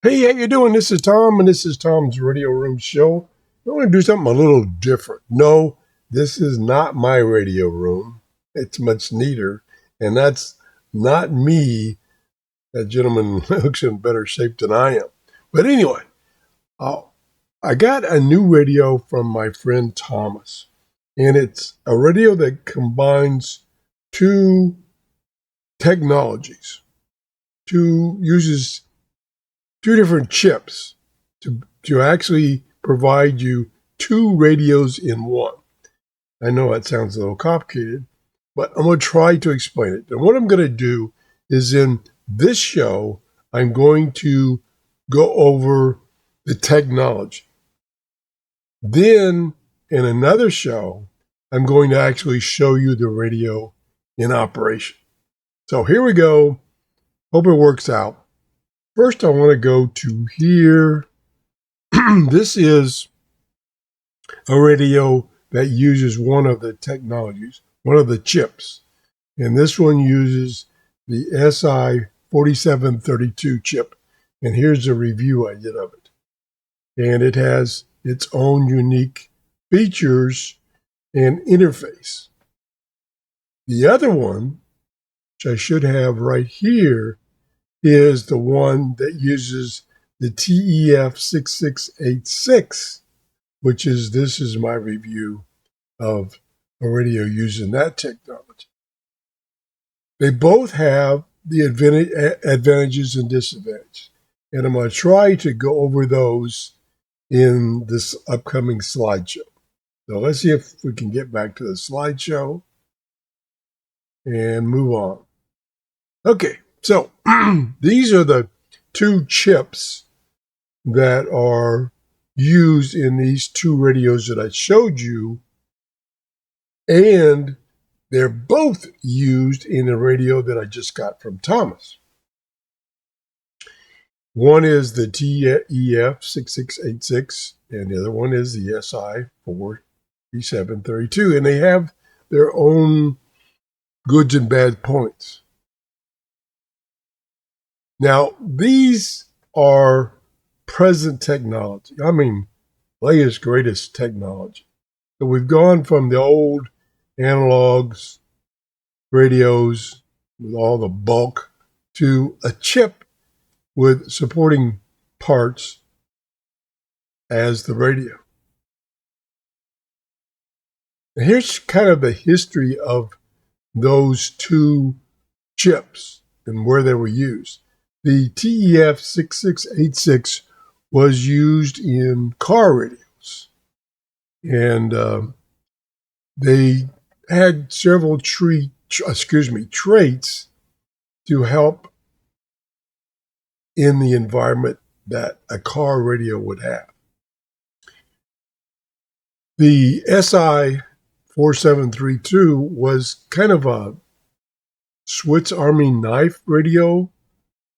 Hey, how you doing? This is Tom, and this is Tom's Radio Room Show. I want to do something a little different. No, this is not my radio room. It's much neater, and that's not me. That gentleman looks in better shape than I am. But anyway, uh, I got a new radio from my friend Thomas, and it's a radio that combines two technologies, uses two different chips to actually provide you two radios in one. I know that sounds a little complicated, but I'm going to try to explain it. And what I'm going to do is in this show, I'm going to go over the technology. Then in another show, I'm going to actually show you the radio in operation. So here we go. Hope it works out. First, I want to go to here. This is a radio that uses one of the technologies, one of the chips. And this one uses the SI4732 chip. And here's a review I did of it. And it has its own unique features and interface. The other one, which I should have right here, is the one that uses the TEF6686, this is my review of a radio using that technology. They both have the advantages and disadvantages, and I'm going to try to go over those in this upcoming slideshow. So let's see if we can get back to the slideshow and move on. Okay, so these are the two chips that are used in these two radios that I showed you, and they're both used in a radio that I just got from Thomas. One is the TEF6686, and the other one is the SI4732, and they have their own goods and bad points. Now, these are present technology. I mean, latest, greatest technology. So we've gone from the old analogs, radios with all the bulk to a chip with supporting parts as the radio. And here's kind of the history of those two chips and where they were used. The TEF6686 was used in car radios, and they had several traits to help in the environment that a car radio would have. The SI4732 was kind of a Swiss Army knife radio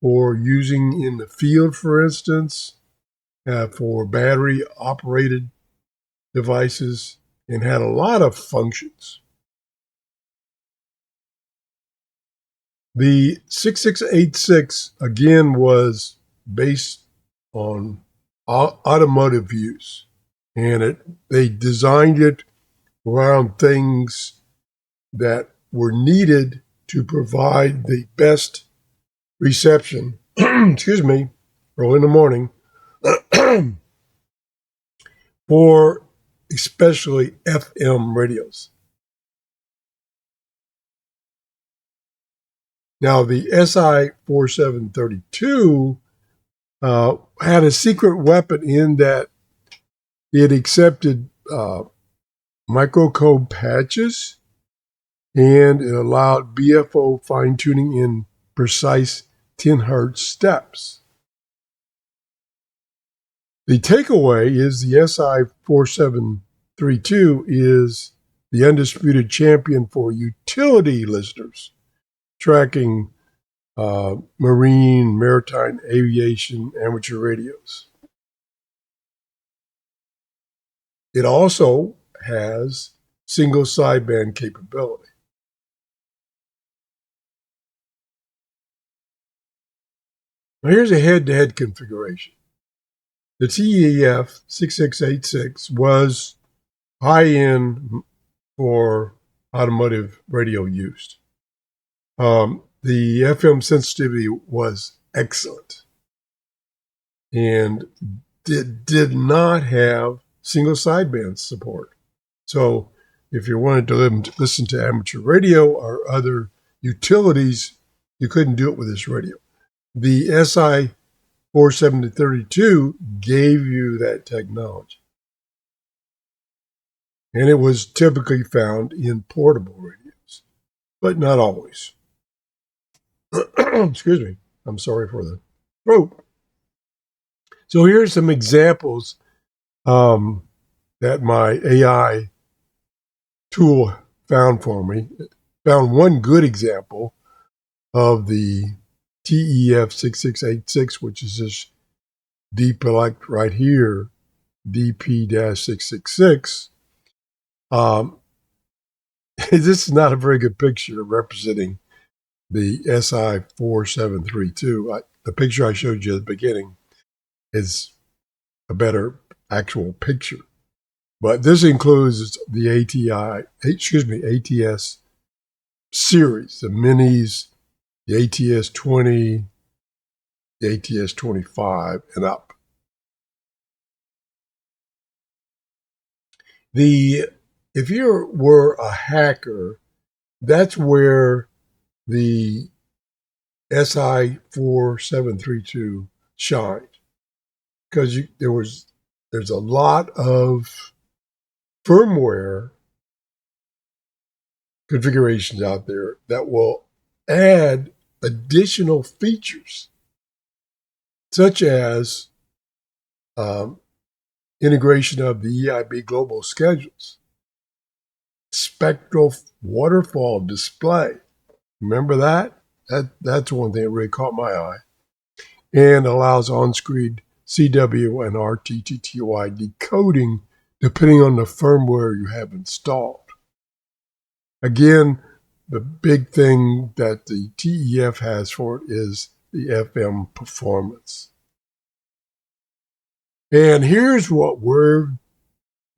for using in the field, for instance, for battery-operated devices, and had a lot of functions. The 6686, again, was based on automotive use, and they designed it around things that were needed to provide the best reception, excuse me, early in the morning, for especially FM radios. Now, the SI4732 had a secret weapon in that it accepted microcode patches, and it allowed BFO fine-tuning in precise 10 hertz steps. The takeaway is the SI4732 is the undisputed champion for utility listeners, tracking marine, maritime, aviation, amateur radios. It also has single sideband capability. Now here's a head-to-head configuration. The TEF6686 was high-end for automotive radio use. The FM sensitivity was excellent and did not have single sideband support. So if you wanted to listen to amateur radio or other utilities, you couldn't do it with this radio. The SI4732 gave you that technology. And it was typically found in portable radios, but not always. Excuse me. I'm sorry for the throat. So here's some examples that my AI tool found for me. Found one good example of the TEF6686, which is this deep elect right here, DP-666. This is not a very good picture representing the SI4732. The picture I showed you at the beginning is a better actual picture. But this includes the ATS series, the minis, the ATS 20, the ATS 25, and up. If you were a hacker, that's where the SI4732 shined, because there's a lot of firmware configurations out there that will add additional features, such as integration of the EIB global schedules, spectral waterfall display. Remember that? That's one thing that really caught my eye. And allows on-screen CW and RTTY decoding depending on the firmware you have installed. Again, the big thing that the TEF has for it is the FM performance. And here's what we're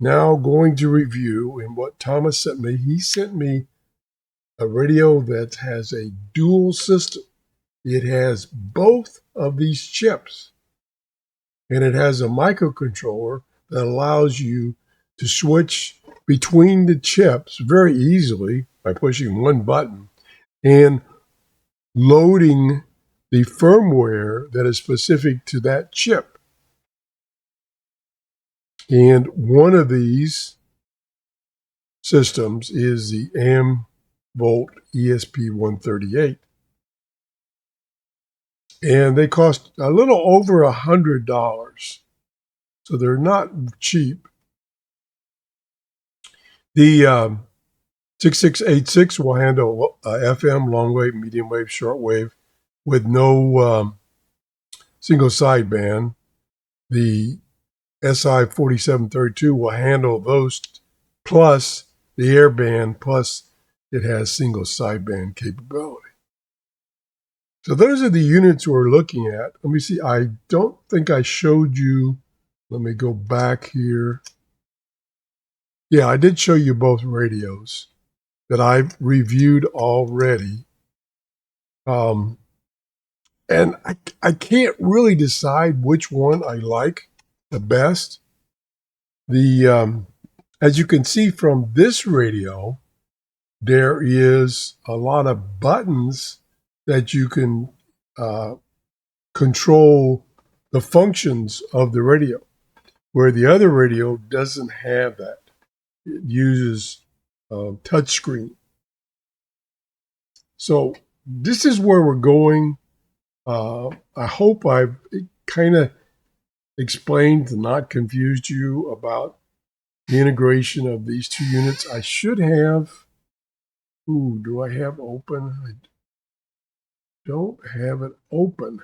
now going to review, and what Thomas sent me. He sent me a radio that has a dual system. It has both of these chips, and it has a microcontroller that allows you to switch between the chips very easily by pushing one button and loading the firmware that is specific to that chip. And one of these systems is the AM-Volt ESP138. And they cost a little over $100. So they're not cheap. The 6686 will handle FM, long wave, medium wave, short wave with no single sideband. The SI4732 will handle those plus the airband, plus it has single sideband capability. So those are the units we're looking at. Let me see. I don't think I showed you. Let me go back here. Yeah, I did show you both radios that I've reviewed already. And I can't really decide which one I like the best. As you can see from this radio, there is a lot of buttons that you can control the functions of the radio, where the other radio doesn't have that. It uses touchscreen. So this is where we're going. I hope I've kind of explained and not confused you about the integration of these two units. I should have. Do I have open? I don't have it open.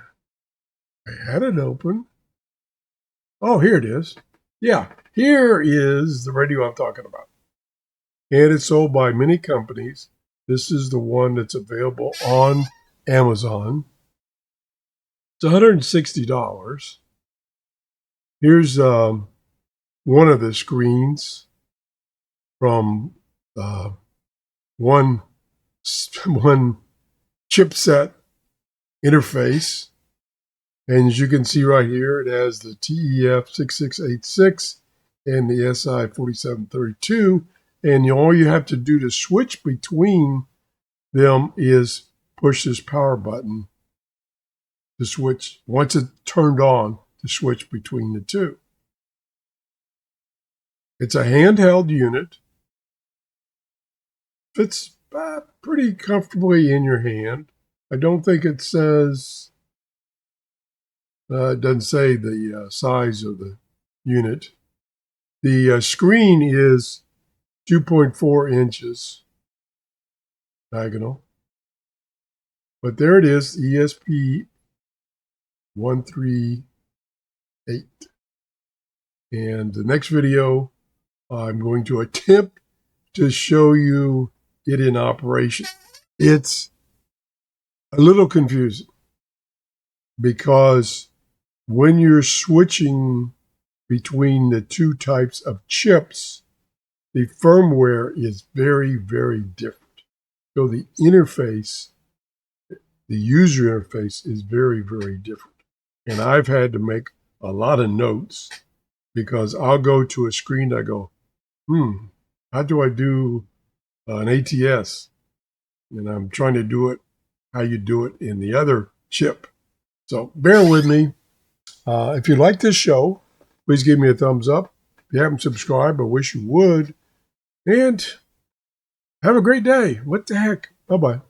I had it open. Oh, here it is. Yeah, here is the radio I'm talking about. And it's sold by many companies. This is the one that's available on Amazon. It's $160. Here's one of the screens from one chipset interface. And as you can see right here, it has the TEF6686 and the SI4732. And all you have to do to switch between them is push this power button to switch, once it's turned on, to switch between the two. It's a handheld unit. Fits pretty comfortably in your hand. I don't think it says, it doesn't say the size of the unit. The screen is 2.4 inches diagonal. But there it is, ESP138. And the next video, I'm going to attempt to show you it in operation. It's a little confusing because when you're switching between the two types of chips, the firmware is very, very different. So the interface, the user interface is very, very different. And I've had to make a lot of notes because I'll go to a screen and I go, how do I do an ATS? And I'm trying to do it how you do it in the other chip. So bear with me. If you like this show, please give me a thumbs up. If you haven't subscribed, I wish you would. And have a great day. What the heck? Bye-bye.